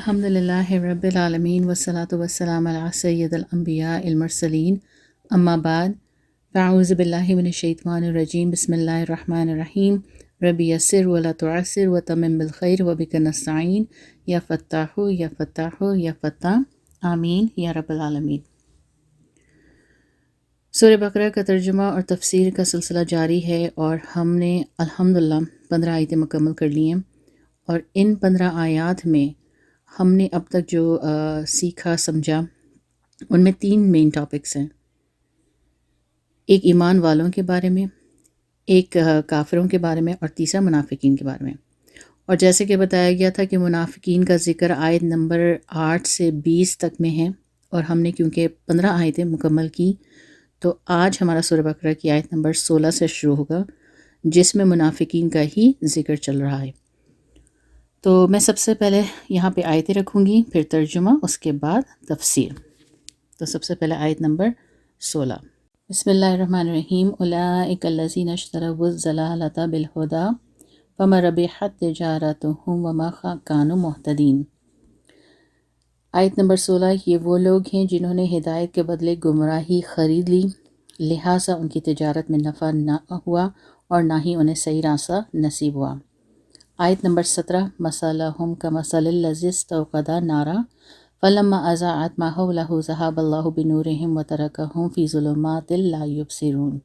الحمدللہ رب العالمین والصلاة والسلام علی سید الانبیاء المرسلین اما بعد فاعوذ باللہ من الشیطان الرجیم بسم اللہ الرحمن الرحیم رب یسر ولا تعسر وتمم بالخیر وبک نستعین یا فتاح یا فتاح یا فتاح آمین یا رب العالمین۔ سورہ بقرہ کا ترجمہ اور تفسیر کا سلسلہ جاری ہے اور ہم نے الحمدللہ 15 آیتیں مکمل کر لی ہیں، اور ان 15 آیات میں ہم نے اب تک جو سیکھا سمجھا ان میں 3 مین ٹاپکس ہیں۔ ایک ایمان والوں کے بارے میں، ایک کافروں کے بارے میں، اور تیسرا منافقین کے بارے میں۔ اور جیسے کہ بتایا گیا تھا کہ منافقین کا ذکر آیت نمبر 8 سے 20 تک میں ہے، اور ہم نے کیونکہ 15 آیتیں مکمل کی تو آج ہمارا سورہ بقرہ کی آیت نمبر 16 سے شروع ہوگا، جس میں منافقین کا ہی ذکر چل رہا ہے۔ تو میں سب سے پہلے یہاں پہ آیتیں رکھوں گی، پھر ترجمہ، اس کے بعد تفسیر۔ تو سب سے پہلے آیت نمبر 16۔ بسم اللہ الرحمن الرحیم۔ اولئک الذین اشتروا الضلالۃ بالہدی فما ربحت تجارتہم وما کانوا مہتدین۔ آیت نمبر 16، یہ وہ لوگ ہیں جنہوں نے ہدایت کے بدلے گمراہی خرید لی، لہٰذا ان کی تجارت میں نفع نہ ہوا اور نہ ہی انہیں صحیح راستہ نصیب ہوا۔ آیت نمبر 17، مثلہم کمثل الذی استوقد نارا فلما اضاءت ما حولہ ذہب اللہ بنورہم وترکہم فی ظلمات لا یبصرون۔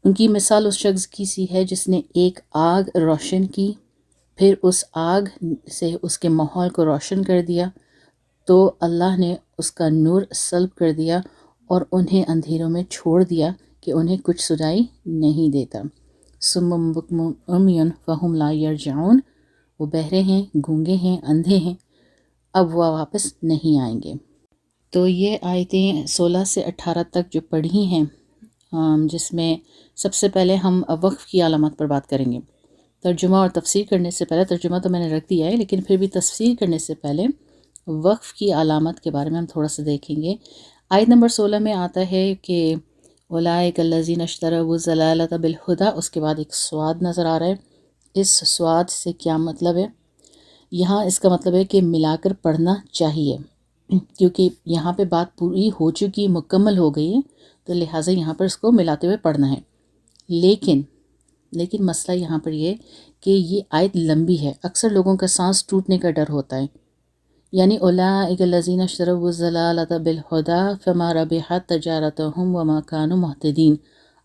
ان کی مثال اس شخص کی سی ہے جس نے ایک آگ روشن کی، پھر اس آگ سے اس کے ماحول کو روشن کر دیا، تو اللہ نے اس کا نور سلب کر دیا اور انہیں اندھیروں میں چھوڑ دیا کہ انہیں کچھ سنائی نہیں دیتا۔ صم بکم عمی فہم لا یرجعون، وہ بہرے ہیں، گونگے ہیں، اندھے ہیں، اب وہ واپس نہیں آئیں گے۔ تو یہ آیتیں 16 سے 18 تک جو پڑھی ہیں، جس میں سب سے پہلے ہم وقف کی علامات پر بات کریں گے۔ ترجمہ اور تفسیر کرنے سے پہلے، ترجمہ تو میں نے رکھ دیا ہے لیکن پھر بھی تفسیر کرنے سے پہلے وقف کی علامت کے بارے میں ہم تھوڑا سا دیکھیں گے۔ آیت نمبر 16 میں آتا ہے کہ اولئک الذین اشتروا الضلالۃ بالہدی، اس کے بعد ایک سواد نظر آ رہا ہے۔ اس سواد سے کیا مطلب ہے؟ یہاں اس کا مطلب ہے کہ ملا کر پڑھنا چاہیے، کیونکہ یہاں پہ بات پوری ہو چکی، مکمل ہو گئی ہے، تو لہٰذا یہاں پر اس کو ملاتے ہوئے پڑھنا ہے۔ لیکن مسئلہ یہاں پر یہ کہ یہ آیت لمبی ہے، اکثر لوگوں کا سانس ٹوٹنے کا ڈر ہوتا ہے۔ یعنی اولئک الذین اشتروا الضلالۃ بالہدی فما ربحت تجارتہم وما کانوا مہتدین۔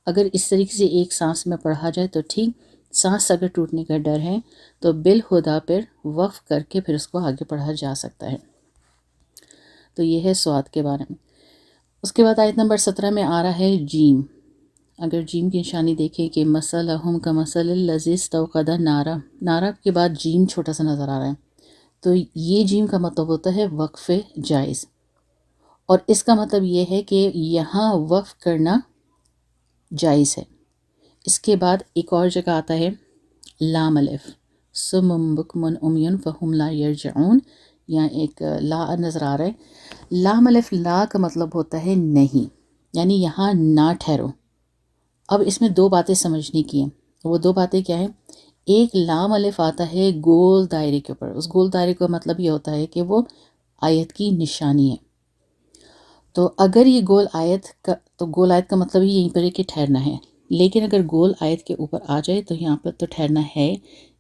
اگر اس طریقے سے ایک سانس میں پڑھا جائے تو ٹھیک، سانس اگر ٹوٹنے کا ڈر ہے تو بالہدی پر وقف کر کے پھر اس کو آگے پڑھا جا سکتا ہے۔ تو یہ ہے سواد کے بارے میں۔ اس کے بعد آیت نمبر 17 میں آ رہا ہے جیم۔ اگر جیم کی نشانی دیکھیں کہ مثلہم کمثل الذی استوقد نارا، نارا کے بعد جیم چھوٹا سا نظر آ رہا ہے، تو یہ جیم کا مطلب ہوتا ہے وقف جائز، اور اس کا مطلب یہ ہے کہ یہاں وقف کرنا جائز ہے۔ اس کے بعد ایک اور جگہ آتا ہے لام الف، صم بکم عمی فہم لا یرجعون، یہاں ایک لا نظر آ رہا ہے۔ لام الف، لا کا مطلب ہوتا ہے نہیں، یعنی یہاں نہ ٹھہرو۔ اب اس میں 2 باتیں سمجھنے کی ہیں، وہ 2 باتیں کیا ہیں؟ ایک لام الف آتا ہے گول دائرے کے اوپر، اس گول دائرے کا مطلب یہ ہوتا ہے کہ وہ آیت کی نشانی ہے۔ تو اگر یہ گول آیت کا مطلب ہی یہیں پر ہے کہ ٹھہرنا ہے، لیکن اگر گول آیت کے اوپر آ جائے تو یہاں پر تو ٹھہرنا ہے،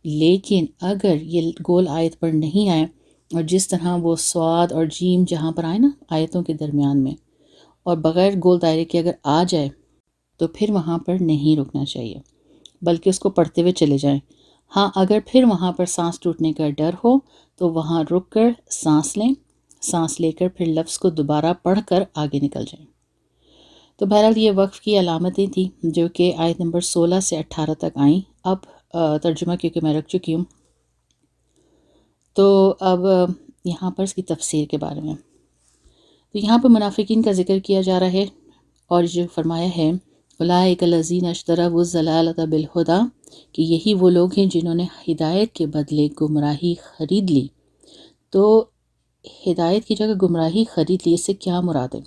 لیکن اگر یہ گول آیت پر نہیں آئے، اور جس طرح وہ سواد اور جیم جہاں پر آئے نا آیتوں کے درمیان میں، اور بغیر گول دائرے کے اگر آ جائے تو پھر وہاں پر نہیں رکنا چاہیے، بلکہ اس کو پڑھتے ہوئے چلے جائیں۔ ہاں، اگر پھر وہاں پر سانس ٹوٹنے کا ڈر ہو تو وہاں رک کر سانس لیں، سانس لے کر پھر لفظ کو دوبارہ پڑھ کر آگے نکل جائیں۔ تو بہرحال یہ وقف کی علامتیں تھیں جو کہ آیت نمبر 16 سے 18 تک آئیں۔ اب ترجمہ کیونکہ میں رکھ چکی ہوں، تو اب یہاں پر اس کی تفسیر کے بارے میں۔ تو یہاں پر منافقین کا ذکر کیا جا رہا ہے، اور جو فرمایا ہے اولئک الذین اشتروا الضلالۃ بالہدی، کہ یہی وہ لوگ ہیں جنہوں نے ہدایت کے بدلے گمراہی خرید لی۔ تو ہدایت کی جگہ گمراہی خرید لی، اس سے کیا مراد ہے؟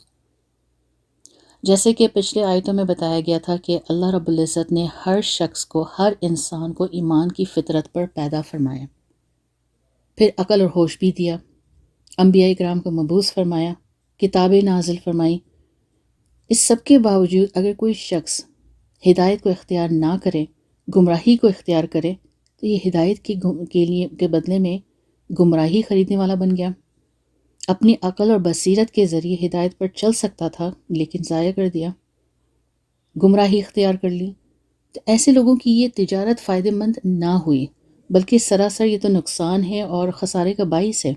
جیسے کہ پچھلے آیتوں میں بتایا گیا تھا کہ اللہ رب العزت نے ہر شخص کو، ہر انسان کو ایمان کی فطرت پر پیدا فرمایا، پھر عقل اور ہوش بھی دیا، انبیاء کرام کو مبعوث فرمایا، کتابیں نازل فرمائی۔ اس سب کے باوجود اگر کوئی شخص ہدایت کو اختیار نہ کرے، گمراہی کو اختیار کرے، تو یہ ہدایت کے بدلے میں گمراہی خریدنے والا بن گیا۔ اپنی عقل اور بصیرت کے ذریعے ہدایت پر چل سکتا تھا لیکن ضائع کر دیا، گمراہی اختیار کر لی۔ تو ایسے لوگوں کی یہ تجارت فائدہ مند نہ ہوئی، بلکہ سراسر یہ تو نقصان ہے اور خسارے کا باعث ہے۔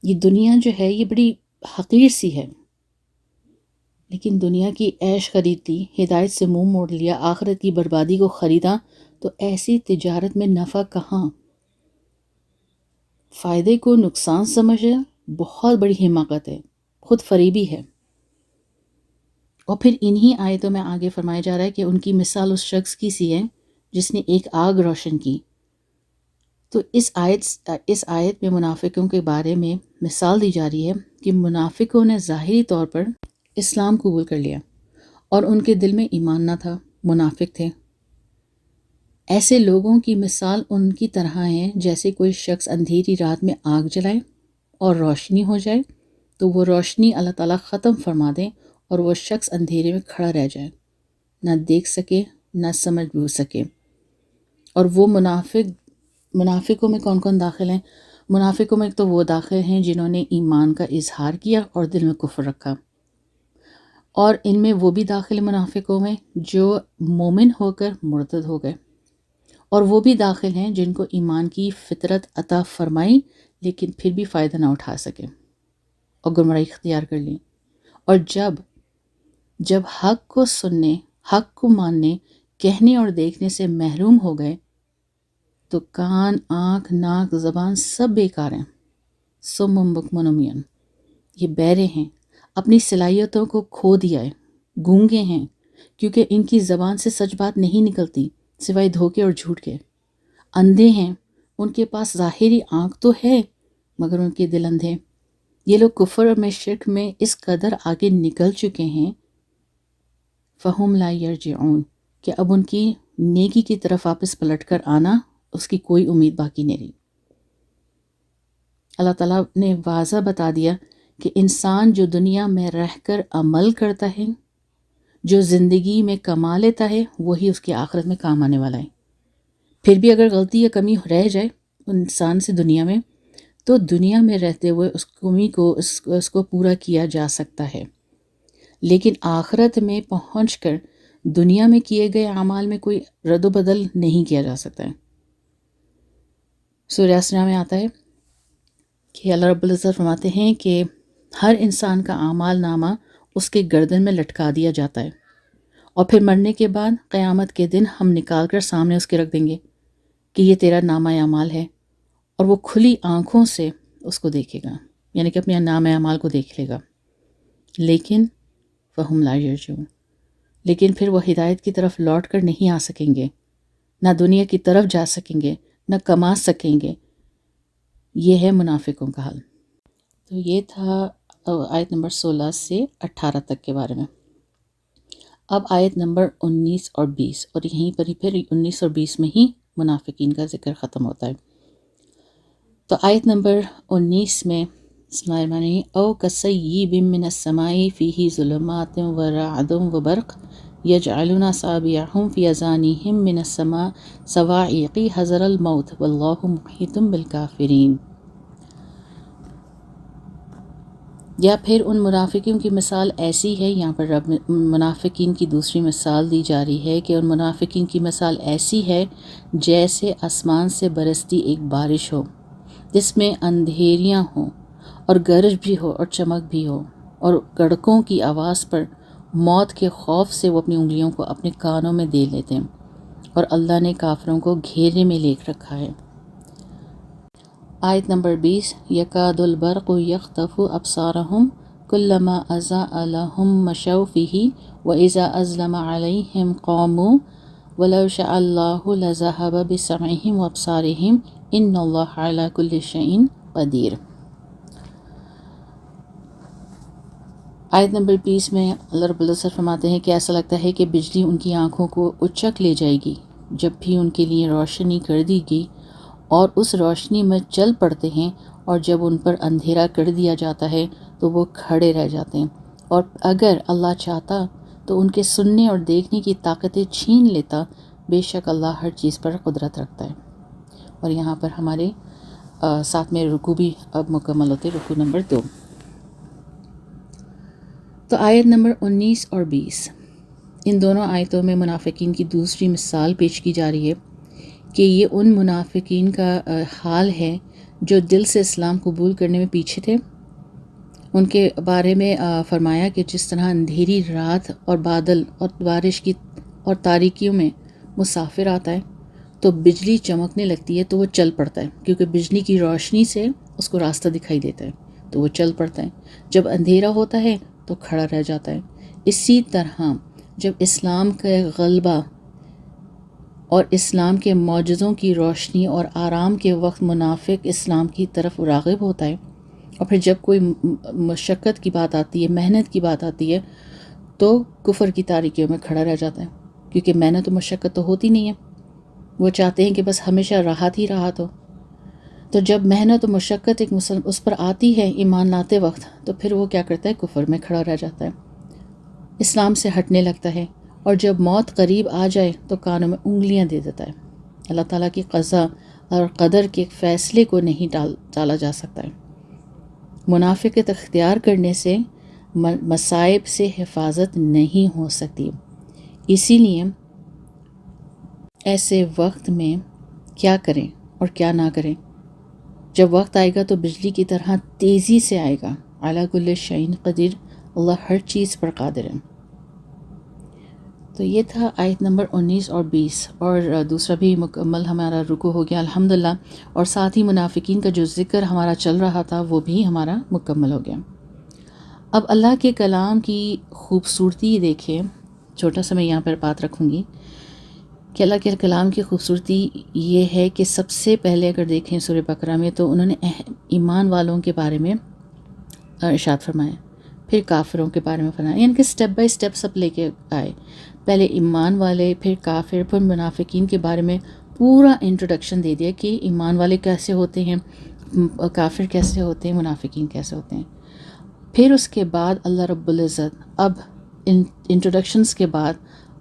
یہ دنیا جو ہے یہ بڑی حقیر سی ہے، لیکن دنیا کی عیش خرید لی، ہدایت سے منہ موڑ لیا، آخرت کی بربادی کو خریدا، تو ایسی تجارت میں نفع کہاں؟ فائدے کو نقصان سمجھنا بہت بڑی حماقت ہے، خود فریبی ہے۔ اور پھر انہی آیتوں میں آگے فرمایا جا رہا ہے کہ ان کی مثال اس شخص کی سی ہے جس نے ایک آگ روشن کی۔ تو اس آیت میں منافقوں کے بارے میں مثال دی جا رہی ہے کہ منافقوں نے ظاہری طور پر اسلام قبول کر لیا اور ان کے دل میں ایمان نہ تھا، منافق تھے۔ ایسے لوگوں کی مثال ان کی طرح ہے جیسے کوئی شخص اندھیری رات میں آگ جلائے اور روشنی ہو جائے تو وہ روشنی اللہ تعالیٰ ختم فرما دیں اور وہ شخص اندھیرے میں کھڑا رہ جائے، نہ دیکھ سکے نہ سمجھ بوجھ سکے۔ اور وہ منافقوں میں کون کون داخل ہیں؟ منافقوں میں ایک تو وہ داخل ہیں جنہوں نے ایمان کا اظہار کیا اور دل میں کفر رکھا، اور ان میں وہ بھی داخل ہیں منافقوں میں جو مومن ہو کر مرتد ہو گئے، اور وہ بھی داخل ہیں جن کو ایمان کی فطرت عطا فرمائی لیکن پھر بھی فائدہ نہ اٹھا سکے اور گمراہی اختیار کر لی۔ اور جب حق کو سننے، حق کو ماننے، کہنے اور دیکھنے سے محروم ہو گئے تو کان، آنکھ، ناک، زبان سب بیکار ہیں۔ صم بکم عمی، یہ بہرے ہیں، اپنی صلاحیتوں کو کھو دیا ہے، گونگے ہیں، کیونکہ ان کی زبان سے سچ بات نہیں نکلتی سوائے دھوکے اور جھوٹ کے۔ اندھے ہیں، ان کے پاس ظاہری آنکھ تو ہے مگر ان کے دل اندھے۔ یہ لوگ کفر میں، شرک میں اس قدر آگے نکل چکے ہیں، فہم لا یرجعون، کہ اب ان کی نیکی کی طرف واپس پلٹ کر آنا اس کی کوئی امید باقی نہیں رہی۔ اللہ تعالیٰ نے واضح بتا دیا کہ انسان جو دنیا میں رہ کر عمل کرتا ہے، جو زندگی میں کما لیتا ہے، وہی اس کی آخرت میں کام آنے والا ہے۔ پھر بھی اگر غلطی یا کمی رہ جائے انسان سے دنیا میں، تو دنیا میں رہتے ہوئے اس کمی کو اس کو پورا کیا جا سکتا ہے، لیکن آخرت میں پہنچ کر دنیا میں کیے گئے اعمال میں کوئی رد و بدل نہیں کیا جا سکتا ہے۔ سورہ اسراء میں آتا ہے کہ اللہ رب العزت فرماتے ہیں کہ ہر انسان کا اعمال نامہ اس کے گردن میں لٹکا دیا جاتا ہے، اور پھر مرنے کے بعد قیامت کے دن ہم نکال کر سامنے اس کے رکھ دیں گے کہ یہ تیرا نامہ اعمال ہے، اور وہ کھلی آنکھوں سے اس کو دیکھے گا، یعنی کہ اپنے نامہ اعمال کو دیکھ لے گا، لیکن فہم لا یرجعون، لیکن پھر وہ ہدایت کی طرف لوٹ کر نہیں آ سکیں گے، نہ دنیا کی طرف جا سکیں گے، نہ کما سکیں گے۔ یہ ہے منافقوں کا حال۔ تو یہ تھا آیت نمبر 16 سے 18 تک کے بارے میں۔ اب آیت نمبر 19 اور 20، اور یہیں پر ہی پھر 19 اور 20 میں ہی منافقین کا ذکر ختم ہوتا ہے۔ تو آیت نمبر 19 میں بسم اللہ الرحمن الرحیم، او کصیب من السماء فیہ ظلمات ورعد وبرق یجعلون اصابعهم فی اذانہم من السماء صواعق حذر الموت واللہ محیط بالکافرین۔ یا پھر ان منافقین کی مثال ایسی ہے، یہاں پر رب منافقین کی دوسری مثال دی جا رہی ہے کہ ان منافقین کی مثال ایسی ہے جیسے آسمان سے برستی ایک بارش ہو جس میں اندھیریاں ہوں اور گرج بھی ہو اور چمک بھی ہو، اور گڑکوں کی آواز پر موت کے خوف سے وہ اپنی انگلیوں کو اپنے کانوں میں دے لیتے ہیں، اور اللہ نے کافروں کو گھیرے میں لے رکھا ہے۔ آیت نمبر 20، یکاد البرق یخطف ابصارہم کلما اضاء لہم مشوا فیہ واذا اظلم علیہم قاموا ولو شاء اللہ لذہب بسمعہم وابصارہم ان اللہ علی کل شیء قدیر۔ آیت نمبر 20 میں اللہ رب العزت فرماتے ہیں کہ ایسا لگتا ہے کہ بجلی ان کی آنکھوں کو اچک لے جائے گی جب بھی ان کے لیے روشنی کر دی گئی، اور اس روشنی میں چل پڑتے ہیں، اور جب ان پر اندھیرا کر دیا جاتا ہے تو وہ کھڑے رہ جاتے ہیں، اور اگر اللہ چاہتا تو ان کے سننے اور دیکھنے کی طاقتیں چھین لیتا، بے شک اللہ ہر چیز پر قدرت رکھتا ہے۔ اور یہاں پر ہمارے ساتھ میں رکوع بھی اب مکمل ہوتے، رکوع نمبر 2۔ تو آیت نمبر 19 اور 20، ان دونوں آیتوں میں منافقین کی دوسری مثال پیش کی جا رہی ہے کہ یہ ان منافقین کا حال ہے جو دل سے اسلام قبول کرنے میں پیچھے تھے۔ ان کے بارے میں فرمایا کہ جس طرح اندھیری رات اور بادل اور بارش کی اور تاریکیوں میں مسافر آتا ہے تو بجلی چمکنے لگتی ہے تو وہ چل پڑتا ہے، کیونکہ بجلی کی روشنی سے اس کو راستہ دکھائی دیتا ہے تو وہ چل پڑتا ہے۔ جب اندھیرا ہوتا ہے تو کھڑا رہ جاتا ہے۔ اسی طرح جب اسلام کا غلبہ اور اسلام کے معجزوں کی روشنی اور آرام کے وقت منافق اسلام کی طرف راغب ہوتا ہے، اور پھر جب کوئی مشقت کی بات آتی ہے، محنت کی بات آتی ہے، تو کفر کی تاریکیوں میں کھڑا رہ جاتا ہے، کیونکہ محنت و مشقت تو ہوتی نہیں ہے۔ وہ چاہتے ہیں کہ بس ہمیشہ راحت ہی راحت ہو۔ تو جب محنت و مشقت ایک اس پر آتی ہے ایمان لاتے وقت، تو پھر وہ کیا کرتا ہے؟ کفر میں کھڑا رہ جاتا ہے، اسلام سے ہٹنے لگتا ہے، اور جب موت قریب آ جائے تو کانوں میں انگلیاں دے دیتا ہے۔ اللہ تعالیٰ کی قضا اور قدر کے فیصلے کو نہیں ٹالا جا سکتا ہے۔ منافقت اختیار کرنے سے مصائب سے حفاظت نہیں ہو سکتی۔ اسی لیے ایسے وقت میں کیا کریں اور کیا نہ کریں؟ جب وقت آئے گا تو بجلی کی طرح تیزی سے آئے گا۔ علی کل شیء قدیر، اللہ ہر چیز پر قادر ہے۔ تو یہ تھا آیت نمبر 19 اور 20، اور دوسرا بھی مکمل ہمارا رکوع ہو گیا الحمدللہ، اور ساتھ ہی منافقین کا جو ذکر ہمارا چل رہا تھا وہ بھی ہمارا مکمل ہو گیا۔ اب اللہ کے کلام کی خوبصورتی دیکھیں، چھوٹا سا میں یہاں پر بات رکھوں گی کہ اللہ کے کلام کی خوبصورتی یہ ہے کہ سب سے پہلے اگر دیکھیں سورہ بقرہ میں تو انہوں نے ایمان والوں کے بارے میں ارشاد فرمایا، پھر کافروں کے بارے میں فرمایا، یعنی کہ سٹیپ بائی سٹیپ سب لے کے آئے، پہلے ایمان والے، پھر کافر، پھر منافقین کے بارے میں پورا انٹروڈکشن دے دیا کہ ایمان والے کیسے ہوتے ہیں، کافر کیسے ہوتے ہیں، منافقین کیسے ہوتے ہیں۔ پھر اس کے بعد اللہ رب العزت اب انٹروڈکشنز کے بعد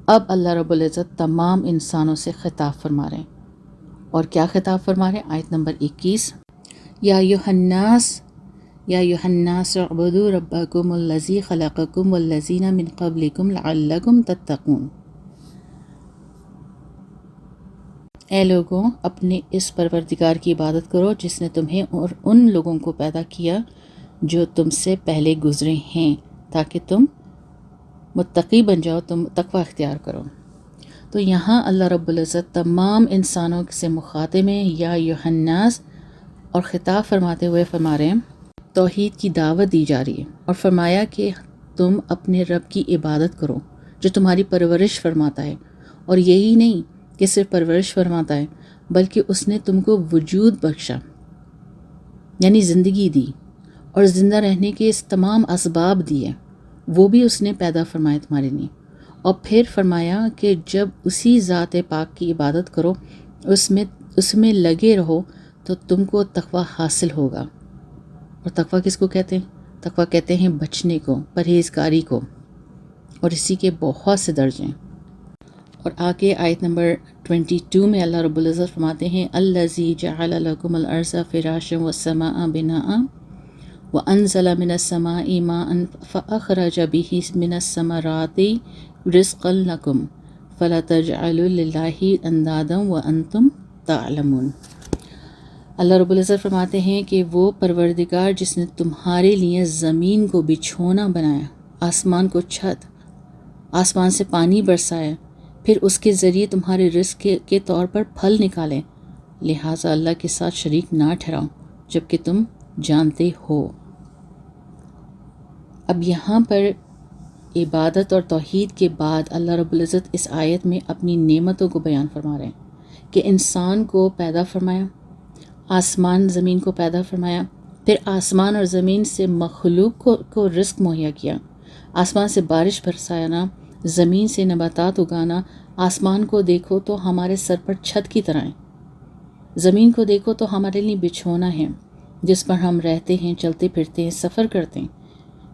اب اللہ رب العزت تمام انسانوں سے خطاب فرما رہے ہیں، اور کیا خطاب فرما رہے ہیں؟ آیت نمبر 21، یا ایھا الناس اعبدوا ربکم الذی خلقکم والذین من قبلکم لعلکم تتقون۔ اے لوگوں، اپنے اس پروردگار کی عبادت کرو جس نے تمہیں اور ان لوگوں کو پیدا کیا جو تم سے پہلے گزرے ہیں، تاکہ تم متقی بن جاؤ، تم تقوی اختیار کرو۔ تو یہاں اللہ رب العزت تمام انسانوں سے مخاطب ہیں، یا ایھا الناس، اور خطاب فرماتے ہوئے فرما رہے ہیں توحید کی دعوت دی جا رہی ہے، اور فرمایا کہ تم اپنے رب کی عبادت کرو جو تمہاری پرورش فرماتا ہے، اور یہی نہیں کہ صرف پرورش فرماتا ہے بلکہ اس نے تم کو وجود بخشا، یعنی زندگی دی، اور زندہ رہنے کے اس تمام اسباب دیے، وہ بھی اس نے پیدا فرمایا تمہارے لیے، اور پھر فرمایا کہ جب اسی ذات پاک کی عبادت کرو، اس میں لگے رہو تو تم کو تقوی حاصل ہوگا۔ اور تقوی کس کو کہتے ہیں؟ تقوی کہتے ہیں بچنے کو، پرہیزگاری کو، اور اسی کے بہت سے درجے ہیں۔ اور آگے آیت نمبر 22 میں اللہ رب العزت فرماتے ہیں، الذی جعل لکم الارض فراشا والسماء بناء وانزل من السماء ماء فاخرج به من الثمرات رزقا لکم فلا تجعلوا للہ اندادا وانتم تعلمون۔ اللہ رب العزت فرماتے ہیں کہ وہ پروردگار جس نے تمہارے لیے زمین کو بچھونا بنایا، آسمان کو چھت، آسمان سے پانی برسایا، پھر اس کے ذریعے تمہارے رزق کے طور پر پھل نکالے، لہٰذا اللہ کے ساتھ شریک نہ ٹھہراؤ جبکہ تم جانتے ہو۔ اب یہاں پر عبادت اور توحید کے بعد اللہ رب العزت اس آیت میں اپنی نعمتوں کو بیان فرما رہے ہیں کہ انسان کو پیدا فرمایا، آسمان زمین کو پیدا فرمایا، پھر آسمان اور زمین سے مخلوق کو رزق مہیا کیا، آسمان سے بارش برسانا، زمین سے نباتات اگانا، آسمان کو دیکھو تو ہمارے سر پر چھت کی طرح ہے، زمین کو دیکھو تو ہمارے لیے بچھونا ہے جس پر ہم رہتے ہیں، چلتے پھرتے ہیں، سفر کرتے ہیں۔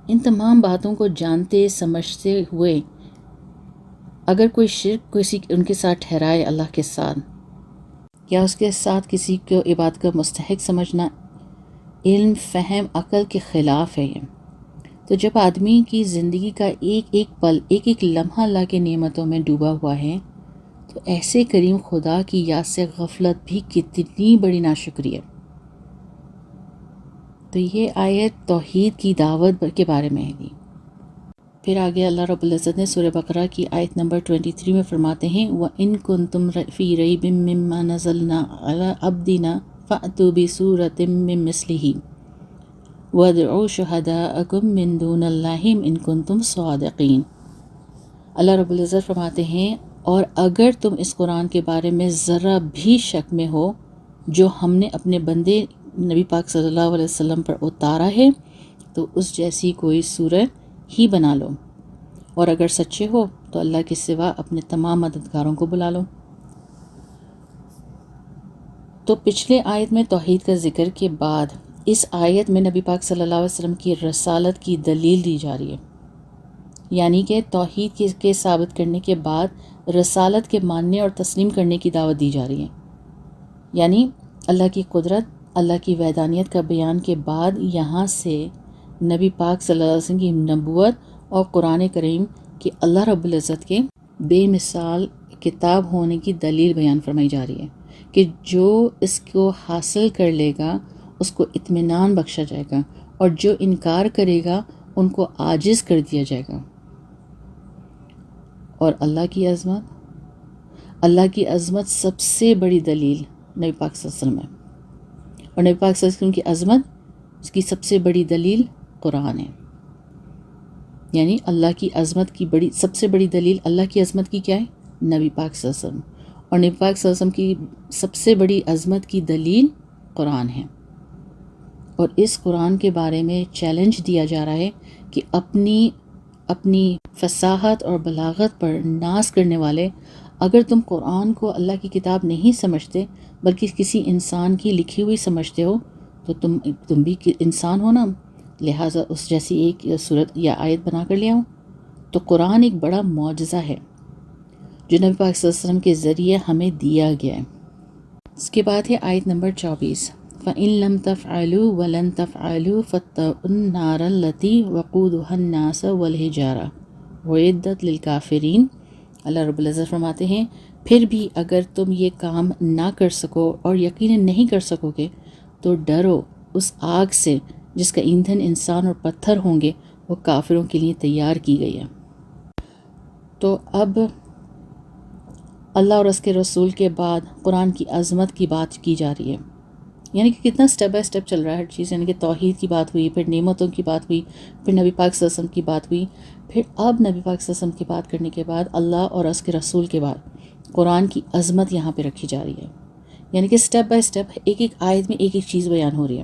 ان تمام باتوں کو جانتے سمجھتے ہوئے اگر کوئی شرک کسی ان کے ساتھ ٹھہرائے اللہ کے ساتھ، یا اس کے ساتھ کسی کو عبادت کا مستحق سمجھنا، علم، فہم، عقل کے خلاف ہے یہ۔ تو جب آدمی کی زندگی کا ایک ایک پل، ایک ایک لمحہ اللہ کے نعمتوں میں ڈوبا ہوا ہے، تو ایسے کریم خدا کی یاد سے غفلت بھی کتنی بڑی ناشکری ہے۔ تو یہ آیت توحید کی دعوت کے بارے میں ہے۔ پھر آگے اللہ رب العزت نے سورہ بقرہ کی آیت نمبر 23 میں فرماتے ہیں وَإِن كُنتُمْ فِي رَيْبٍ مِّمَّا نَزَّلْنَا عَلَىٰ عَبْدِنَا فَأْتُوا بِسُورَةٍ مِّن مِّثْلِهِ وَادْعُوا شُهَدَاءَكُم مِّن دُونِ اللَّهِ إِن كُنتُمْ صَادِقِينَ۔ اللہ رب العزت فرماتے ہیں اور اگر تم اس قرآن کے بارے میں ذرا بھی شک میں ہو جو ہم نے اپنے بندے نبی پاک صلی اللہ علیہ وسلم پر اتارا ہے، تو اس جیسی کوئی سورت ہی بنا لو، اور اگر سچے ہو تو اللہ کے سوا اپنے تمام مددگاروں کو بلا لو۔ تو پچھلے آیت میں توحید کا ذکر کے بعد اس آیت میں نبی پاک صلی اللہ علیہ وسلم کی رسالت کی دلیل دی جا رہی ہے، یعنی کہ توحید کے ثابت کرنے کے بعد رسالت کے ماننے اور تسلیم کرنے کی دعوت دی جا رہی ہے، یعنی اللہ کی قدرت، اللہ کی وحدانیت کا بیان کے بعد یہاں سے نبی پاک صلی اللہ علیہ وسلم کی نبوت اور قرآن کریم کی اللہ رب العزت کے بے مثال کتاب ہونے کی دلیل بیان فرمائی جا رہی ہے کہ جو اس کو حاصل کر لے گا اس کو اطمینان بخشا جائے گا، اور جو انکار کرے گا ان کو عاجز کر دیا جائے گا۔ اور اللہ کی عظمت سب سے بڑی دلیل نبی پاک صلی اللہ علیہ وسلم ہے، اور نبی پاک صلی اللہ علیہ وسلم کی عظمت اس کی سب سے بڑی دلیل قرآن ہے۔ یعنی اللہ کی عظمت کی سب سے بڑی دلیل اللہ کی عظمت کی کیا ہے؟ نبی پاک صلی اللہ علیہ وسلم، اور نبی پاک صلی اللہ علیہ وسلم کی سب سے بڑی عظمت کی دلیل قرآن ہے۔ اور اس قرآن کے بارے میں چیلنج دیا جا رہا ہے کہ اپنی فصاحت اور بلاغت پر ناز کرنے والے، اگر تم قرآن کو اللہ کی کتاب نہیں سمجھتے بلکہ کسی انسان کی لکھی ہوئی سمجھتے ہو، تو تم بھی انسان ہو نا، لہٰذا اس جیسی ایک صورت یا آیت بنا کر لے آؤ۔ تو قرآن ایک بڑا معجزہ ہے جو نبی پاک صلی اللہ علیہ وسلم کے ذریعے ہمیں دیا گیا ہے۔ اس کے بعد ہے آیت نمبر 24 فَإِن لَمْ تَفْعَلُوا وَلَن تَفْعَلُوا فَاتَّقُوا النَّارَ الَّتِي وَقُودُهَا النَّاسُ وَالْحِجَارَةُ أُعِدَّتْ لِلْكَافِرِينَ۔ اللہ رب العزت فرماتے ہیں پھر بھی اگر تم یہ کام نہ کر سکو اور یقیناً نہیں کر سکو گے تو ڈرو اس آگ سے جس کا ایندھن انسان اور پتھر ہوں گے، وہ کافروں کے لیے تیار کی گئی ہے۔ تو اب اللہ اور اس کے رسول کے بعد قرآن کی عظمت کی بات کی جا رہی ہے، یعنی کہ کتنا سٹیپ بائی سٹیپ چل رہا ہے ہر چیز، یعنی کہ توحید کی بات ہوئی، پھر نعمتوں کی بات ہوئی، پھر نبی پاک صلی اللہ علیہ وسلم کی بات ہوئی، پھر اب نبی پاک صلی اللہ علیہ وسلم کی بات کرنے کے بعد اللہ اور اس کے رسول کے بعد قرآن کی عظمت یہاں پہ رکھی جا رہی ہے، یعنی کہ سٹیپ بائی سٹیپ ایک ایک آیت میں ایک ایک چیز بیان ہو رہی ہے۔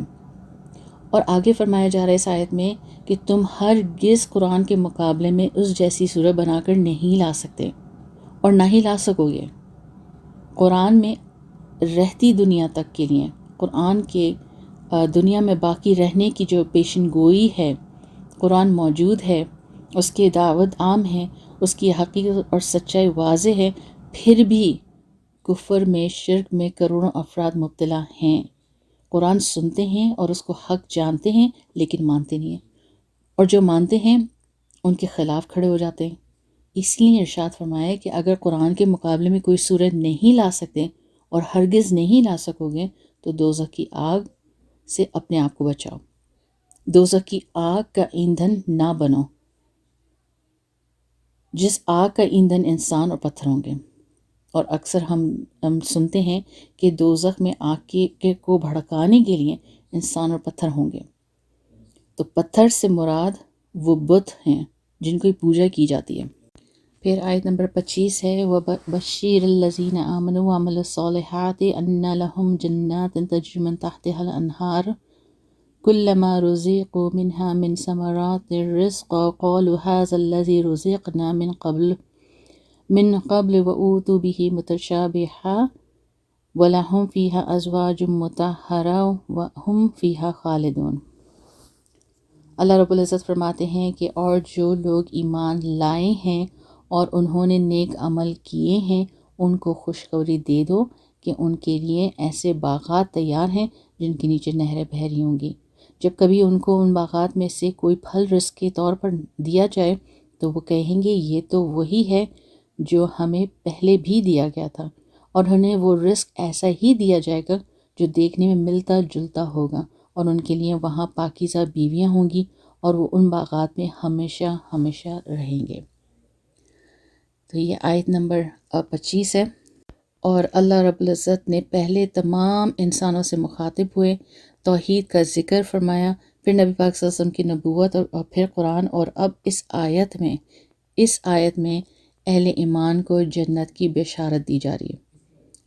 اور آگے فرمایا جا رہا ہے اس آیت میں کہ تم ہرگز قرآن کے مقابلے میں اس جیسی سورہ بنا کر نہیں لا سکتے اور نہ ہی لا سکو گے۔ قرآن میں رہتی دنیا تک کے لیے، قرآن کے دنیا میں باقی رہنے کی جو پیشن گوئی ہے، قرآن موجود ہے، اس کی دعوت عام ہے، اس کی حقیقت اور سچائی واضح ہے، پھر بھی کفر میں، شرک میں کروڑوں افراد مبتلا ہیں۔ قرآن سنتے ہیں اور اس کو حق جانتے ہیں لیکن مانتے نہیں ہیں، اور جو مانتے ہیں ان کے خلاف کھڑے ہو جاتے ہیں۔ اس لیے ارشاد فرمایا کہ اگر قرآن کے مقابلے میں کوئی سورت نہیں لا سکتے اور ہرگز نہیں لا سکو گے تو دوزخ کی آگ سے اپنے آپ کو بچاؤ، دوزخ کی آگ کا ایندھن نہ بنو، جس آگ کا ایندھن انسان اور پتھر ہوں گے۔ اور اکثر ہم سنتے ہیں کہ دوزخ میں آگ کو بھڑکانے کے لیے انسان اور پتھر ہوں گے، تو پتھر سے مراد وہ بت ہیں جن کی پوجا کی جاتی ہے۔ پھر آیت نمبر 25 ہے وَبَشِّرِ الَّذِينَ آمَنُوا وَعَمِلُوا الصَّالِحَاتِ أَنَّ لَهُمْ جَنَّاتٍ تَجْرِي مِن تَحْتِهَا الْأَنْهَارُ كُلَّمَا رُزِقُوا مِنْهَا مِن ثَمَرَاتٍ رِزْقًا قَالُوا هَٰذَا الَّذِي رُزِقْنَا من قبل وَأُوتُوا بِهِ مُتَشَابِهًا وَلَهُمْ فِيهَا أَزْوَاجٌ مُطَهَّرَةٌ وَهُمْ فِيهَا خَالِدُونَ۔ اللہ رب العزت فرماتے ہیں کہ اور جو لوگ ایمان لائے ہیں اور انہوں نے نیک عمل کیے ہیں ان کو خوشخبری دے دو کہ ان کے لیے ایسے باغات تیار ہیں جن کے نیچے نہریں بہہ رہی ہوں گی۔ جب کبھی ان کو ان باغات میں سے کوئی پھل رزق کے طور پر دیا جائے تو وہ کہیں گے یہ تو وہی ہے جو ہمیں پہلے بھی دیا گیا تھا، اور انہیں وہ رزق ایسا ہی دیا جائے گا جو دیکھنے میں ملتا جلتا ہوگا، اور ان کے لیے وہاں پاکیزہ بیویاں ہوں گی اور وہ ان باغات میں ہمیشہ ہمیشہ رہیں گے۔ تو یہ آیت نمبر 25 ہے۔ اور اللہ رب العزت نے پہلے تمام انسانوں سے مخاطب ہوئے، توحید کا ذکر فرمایا، پھر نبی پاک صلی اللہ علیہ وسلم کی نبوت اور پھر قرآن، اور اب اس آیت میں اہل ایمان کو جنت کی بشارت دی جا رہی ہے۔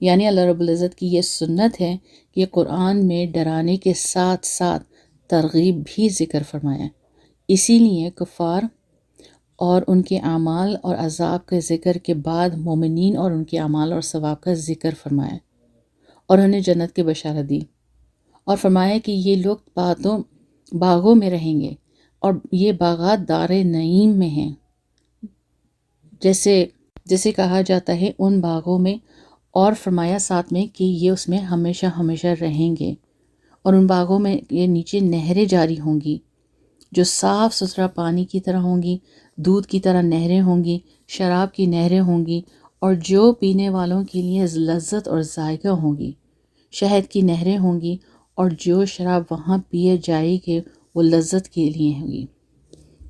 یعنی اللہ رب العزت کی یہ سنت ہے کہ قرآن میں ڈرانے کے ساتھ ساتھ ترغیب بھی ذکر فرمایا ہے۔ اسی لیے کفار اور ان کے اعمال اور عذاب کے ذکر کے بعد مومنین اور ان کے اعمال اور ثواب کا ذکر فرمایا اور انہیں جنت کی بشارت دی، اور فرمایا کہ یہ لوگ باغوں میں رہیں گے، اور یہ باغات دار نعیم میں ہیں، جیسے کہا جاتا ہے ان باغوں میں، اور فرمایا ساتھ میں کہ یہ اس میں ہمیشہ ہمیشہ رہیں گے، اور ان باغوں میں یہ نیچے نہریں جاری ہوں گی جو صاف ستھرا پانی کی طرح ہوں گی، دودھ کی طرح نہریں ہوں گی، شراب کی نہریں ہوں گی، اور جو پینے والوں کے لیے لذت اور ذائقہ ہوں گی، شہد کی نہریں ہوں گی، اور جو شراب وہاں پیے جائے گی وہ لذت کے لیے ہوگی،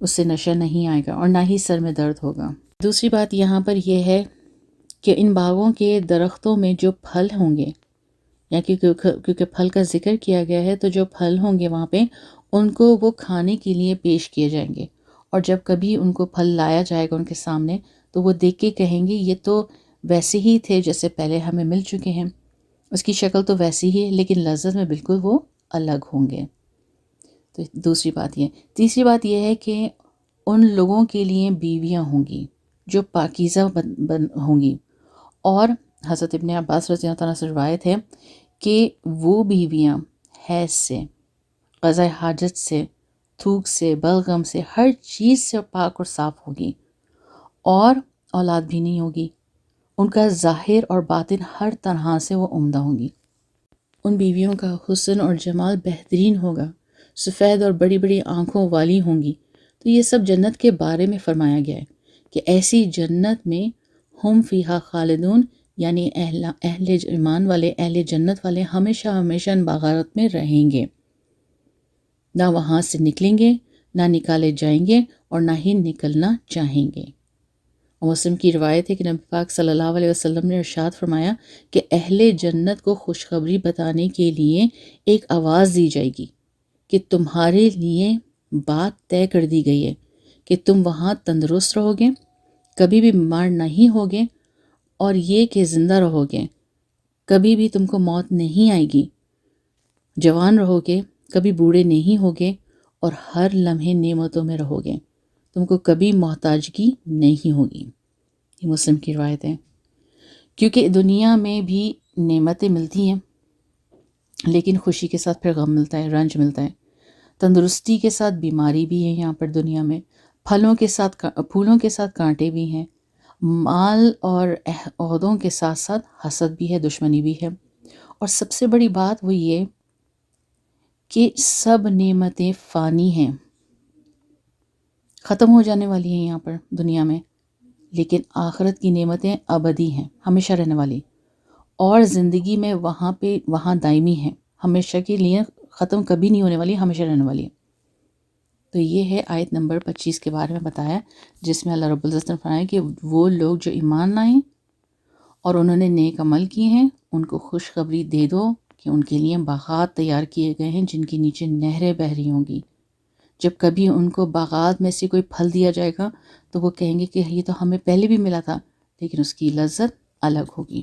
اس سے نشہ نہیں آئے گا اور نہ ہی سر میں درد ہوگا۔ دوسری بات یہاں پر یہ ہے کہ ان باغوں کے درختوں میں جو پھل ہوں گے، یا کیونکہ پھل کا ذکر کیا گیا ہے تو جو پھل ہوں گے وہاں پہ ان کو وہ کھانے کے لیے پیش کیے جائیں گے، اور جب کبھی ان کو پھل لایا جائے گا ان کے سامنے تو وہ دیکھ کے کہیں گے یہ تو ویسے ہی تھے جیسے پہلے ہمیں مل چکے ہیں، اس کی شکل تو ویسی ہی ہے لیکن لذت میں بالکل وہ الگ ہوں گے۔ تو دوسری بات یہ۔ تیسری بات یہ ہے کہ ان لوگوں کے لیے بیویاں ہوں گی جو پاکیزہ ہوں گی، اور حضرت ابن عباس رضی اللہ تعالیٰ سے روایت ہے کہ وہ بیویاں حیض سے، قضاء حاجت سے، تھوک سے، بلغم سے، ہر چیز سے پاک اور صاف ہوگی، اور اولاد بھی نہیں ہوگی، ان کا ظاہر اور باطن ہر طرح سے وہ عمدہ ہوں گی، ان بیویوں کا حسن اور جمال بہترین ہوگا، سفید اور بڑی بڑی آنکھوں والی ہوں گی۔ تو یہ سب جنت کے بارے میں فرمایا گیا ہے کہ ایسی جنت میں ہم فیہا خالدون، یعنی اہل ایمان والے، اہل جنت والے ہمیشہ ہمیشہ ان باغات میں رہیں گے، نہ وہاں سے نکلیں گے، نہ نکالے جائیں گے، اور نہ ہی نکلنا چاہیں گے۔ اور مسلم کی روایت ہے کہ نبی پاک صلی اللہ علیہ وسلم نے ارشاد فرمایا کہ اہل جنت کو خوشخبری بتانے کے لیے ایک آواز دی جائے گی کہ تمہارے لیے بات طے کر دی گئی ہے کہ تم وہاں تندرست رہو گے، کبھی بھی بیمار نہیں ہوگے، اور یہ کہ زندہ رہو گے، کبھی بھی تم کو موت نہیں آئے گی، جوان رہو گے، کبھی بوڑھے نہیں ہوگے، اور ہر لمحے نعمتوں میں رہو گے، تم کو کبھی محتاجگی نہیں ہوگی۔ یہ مسلم کی روایت ہے۔ کیونکہ دنیا میں بھی نعمتیں ملتی ہیں لیکن خوشی کے ساتھ پھر غم ملتا ہے، رنج ملتا ہے، تندرستی کے ساتھ بیماری بھی ہے یہاں پر دنیا میں، پھولوں کے ساتھ کانٹے بھی ہیں، مال اور عہدوں کے ساتھ ساتھ حسد بھی ہے، دشمنی بھی ہے، اور سب سے بڑی بات وہ یہ کہ سب نعمتیں فانی ہیں، ختم ہو جانے والی ہیں یہاں پر دنیا میں، لیکن آخرت کی نعمتیں ابدی ہیں، ہمیشہ رہنے والی، اور زندگی میں وہاں دائمی ہیں، ہمیشہ کے لیے ختم کبھی نہیں ہونے والی، ہمیشہ رہنے والی۔ تو یہ ہے آیت نمبر 25 کے بارے میں بتایا، جس میں اللہ رب العزت نے فرمایا کہ وہ لوگ جو ایمان لائیں اور انہوں نے نیک عمل کیے ہیں ان کو خوشخبری دے دو کہ ان کے لیے باغات تیار کیے گئے ہیں جن کے نیچے نہریں بہہ رہی ہوں گی۔ جب کبھی ان کو باغات میں سے کوئی پھل دیا جائے گا تو وہ کہیں گے کہ یہ تو ہمیں پہلے بھی ملا تھا، لیکن اس کی لذت الگ ہوگی۔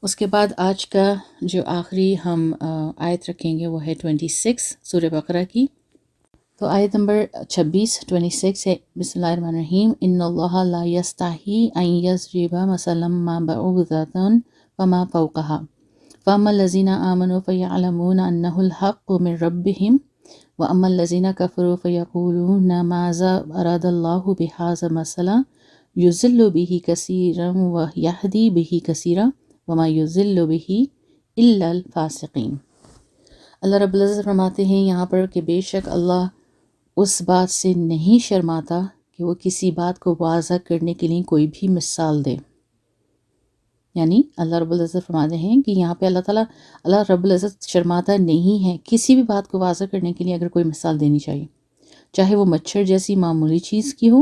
اس کے بعد آج کا جو آخری ہم آیت رکھیں گے وہ ہے 26 سورہ بقرہ کی۔ تو آیت نمبر 26 ہے، بسم اللہ الرحمن الرحیم، ان اللہ لا یستحی ان یضرب مثلا ما بعوضۃ فما فوقها فَأَمَّا الَّذِينَ آمَنُوا فَيَعْلَمُونَ أَنَّهُ الْحَقُّ مِنْ رَبِّهِمْ وَأَمَّا الَّذِينَ كَفَرُوا فَيَقُولُونَ مَاذَا أَرَادَ اللَّهُ بِهَذَا مَثَلًا يُضِلُّ بِهِ كَثِيرًا وَيَهْدِي بِهِ كَثِيرًا وَمَا يُضِلُّ بِهِ إِلَّا الْفَاسِقِينَ۔ اللہ رب العزت فرماتے ہیں یہاں پر کہ بے شک اللہ اس بات سے نہیں شرماتا کہ وہ کسی بات کو واضح کرنے کے لیے کوئی بھی مثال دے۔ یعنی اللہ رب العزت فرماتے ہیں کہ یہاں پہ اللہ رب العزت شرماتا نہیں ہے کسی بھی بات کو واضح کرنے کے لیے اگر کوئی مثال دینی چاہیے، چاہے وہ مچھر جیسی معمولی چیز کی ہو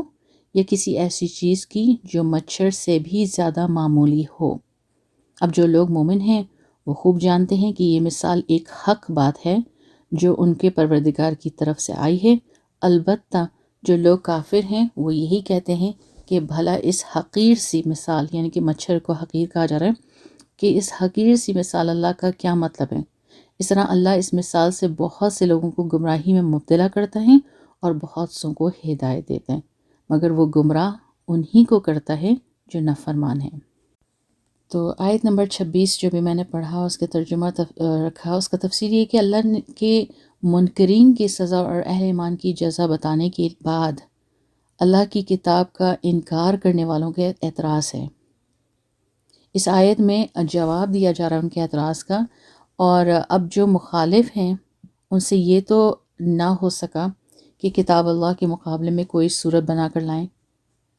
یا کسی ایسی چیز کی جو مچھر سے بھی زیادہ معمولی ہو۔ اب جو لوگ مومن ہیں وہ خوب جانتے ہیں کہ یہ مثال ایک حق بات ہے جو ان کے پروردگار کی طرف سے آئی ہے، البتہ جو لوگ کافر ہیں وہ یہی کہتے ہیں کہ بھلا اس حقیر سی مثال، یعنی کہ مچھر کو حقیر کہا جا رہا ہے، کہ اس حقیر سی مثال اللہ کا کیا مطلب ہے۔ اس طرح اللہ اس مثال سے بہت سے لوگوں کو گمراہی میں مبتلا کرتا ہے اور بہت سوں کو ہدایت دیتا ہے، مگر وہ گمراہ انہی کو کرتا ہے جو نافرمان ہیں۔ تو آیت نمبر 26 جو بھی میں نے پڑھا اس کے ترجمہ رکھا، اس کا تفسیر یہ کہ اللہ کے منکرین کی سزا اور اہل ایمان کی جزا بتانے کے بعد اللہ کی کتاب کا انکار کرنے والوں کے اعتراض ہے۔ اس آیت میں جواب دیا جا رہا ہے ان کے اعتراض کا، اور اب جو مخالف ہیں ان سے یہ تو نہ ہو سکا کہ کتاب اللہ کے مقابلے میں کوئی صورت بنا کر لائیں،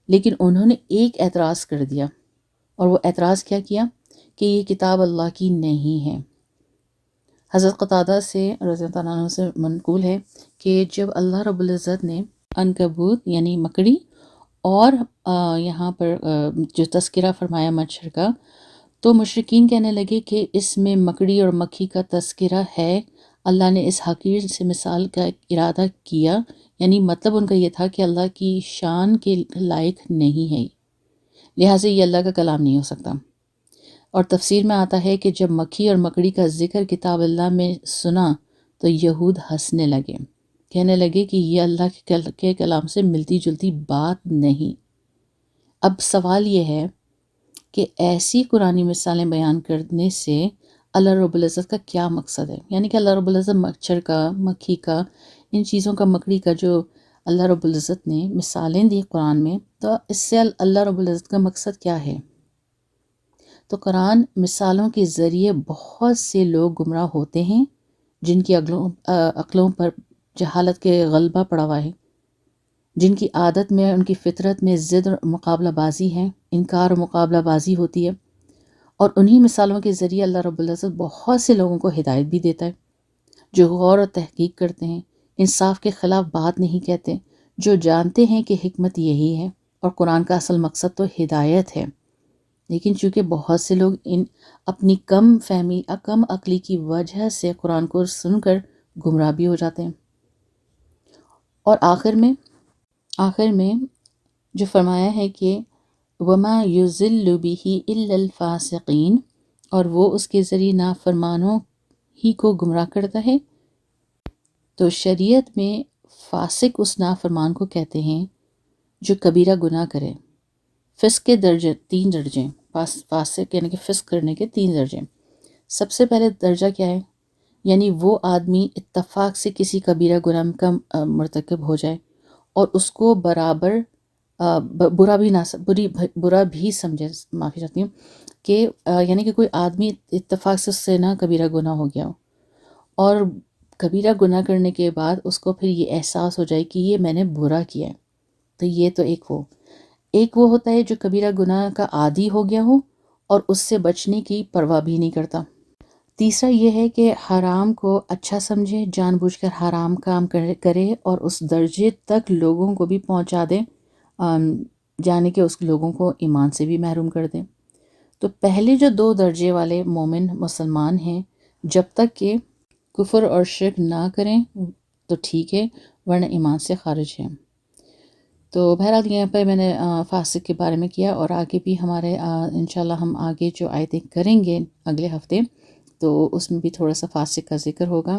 لیکن انہوں نے ایک اعتراض کر دیا، اور وہ اعتراض کیا کہ یہ کتاب اللہ کی نہیں ہے۔ حضرت قتادہ سے رضی اللہ عنہ سے منقول ہے کہ جب اللہ رب العزت نے عنکبوت یعنی مکڑی اور یہاں پر جو تذکرہ فرمایا مچھر کا، تو مشرکین کہنے لگے کہ اس میں مکڑی اور مکھی کا تذکرہ ہے، اللہ نے اس حقیر سے مثال کا ارادہ کیا، یعنی مطلب ان کا یہ تھا کہ اللہ کی شان کے لائق نہیں ہے، لہٰذا یہ اللہ کا کلام نہیں ہو سکتا۔ اور تفسیر میں آتا ہے کہ جب مکھی اور مکڑی کا ذکر کتاب اللہ میں سنا تو یہود ہنسنے لگے، کہنے لگے کہ یہ اللہ کے کلام سے ملتی جلتی بات نہیں۔ اب سوال یہ ہے کہ ایسی قرآنی مثالیں بیان کرنے سے اللہ رب العزت کا کیا مقصد ہے؟ یعنی کہ اللہ رب العزت مچھر کا، مکھی کا، ان چیزوں کا، مکڑی کا جو اللہ رب العزت نے مثالیں دی قرآن میں، تو اس سے اللہ رب العزت کا مقصد کیا ہے؟ تو قرآن مثالوں کے ذریعے بہت سے لوگ گمراہ ہوتے ہیں جن کی عقلوں پر جہالت کے غلبہ پڑا ہوا ہے، جن کی عادت میں، ان کی فطرت میں ضد اور مقابلہ بازی ہے، انکار اور مقابلہ بازی ہوتی ہے، اور انہی مثالوں کے ذریعے اللہ رب العزت بہت سے لوگوں کو ہدایت بھی دیتا ہے، جو غور اور تحقیق کرتے ہیں، انصاف کے خلاف بات نہیں کہتے، جو جانتے ہیں کہ حکمت یہی ہے اور قرآن کا اصل مقصد تو ہدایت ہے، لیکن چونکہ بہت سے لوگ اپنی کم فہمی، کم عقلی کی وجہ سے قرآن کو سن کر گمراہ بھی ہو جاتے ہیں۔ اور آخر میں جو فرمایا ہے کہ وَمَا يُضِلُّ بِهِ إِلَّا الْفَاسِقِينَ، اور وہ اس کے ذریعے نافرمانوں ہی کو گمراہ کرتا ہے۔ تو شریعت میں فاسق اس نافرمان کو کہتے ہیں جو کبیرہ گناہ کرے۔ فسق کے درجے 3 درجے، فاسق یعنی کہ فسق کرنے کے 3 درجے۔ سب سے پہلے درجہ کیا ہے؟ یعنی وہ آدمی اتفاق سے کسی کبیرہ گناہ کا مرتکب ہو جائے اور اس کو برابر برا بھی سمجھے، معافی چاہتی ہوں، کہ یعنی کہ کوئی آدمی اتفاق سے اس سے نہ کبیرہ گناہ ہو گیا ہو، اور کبیرہ گناہ کرنے کے بعد اس کو پھر یہ احساس ہو جائے کہ یہ میں نے برا کیا ہے، تو یہ تو ایک وہ ہوتا ہے جو کبیرہ گناہ کا عادی ہو گیا ہو اور اس سے بچنے کی پرواہ بھی نہیں کرتا۔ تیسرا یہ ہے کہ حرام کو اچھا سمجھے، جان بوجھ کر حرام کام کرے اور اس درجے تک لوگوں کو بھی پہنچا دے جانے کہ اس لوگوں کو ایمان سے بھی محروم کر دے۔ تو پہلے جو 2 درجے والے مومن مسلمان ہیں، جب تک کہ کفر اور شرک نہ کریں تو ٹھیک ہے، ورنہ ایمان سے خارج ہیں۔ تو بہرحال یہاں پہ میں نے فاسق کے بارے میں کیا، اور آگے بھی ہمارے انشاءاللہ ہم آگے جو آیتیں کریں گے اگلے ہفتے، تو اس میں بھی تھوڑا سا فاسق کا ذکر ہوگا۔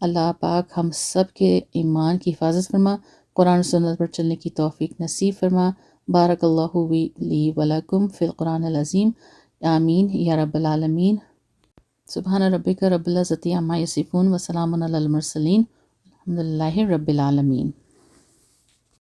اللہ پاک ہم سب کے ایمان کی حفاظت فرما، قرآن و سنت پر چلنے کی توفیق نصیب فرما۔ بارک اللہ لی ولکم فی القرآن العظیم، آمین یا رب العالمین۔ سبحان ربک رب العزت عما یصفون وسلام علی المرسلین الحمد للہ رب العالمین.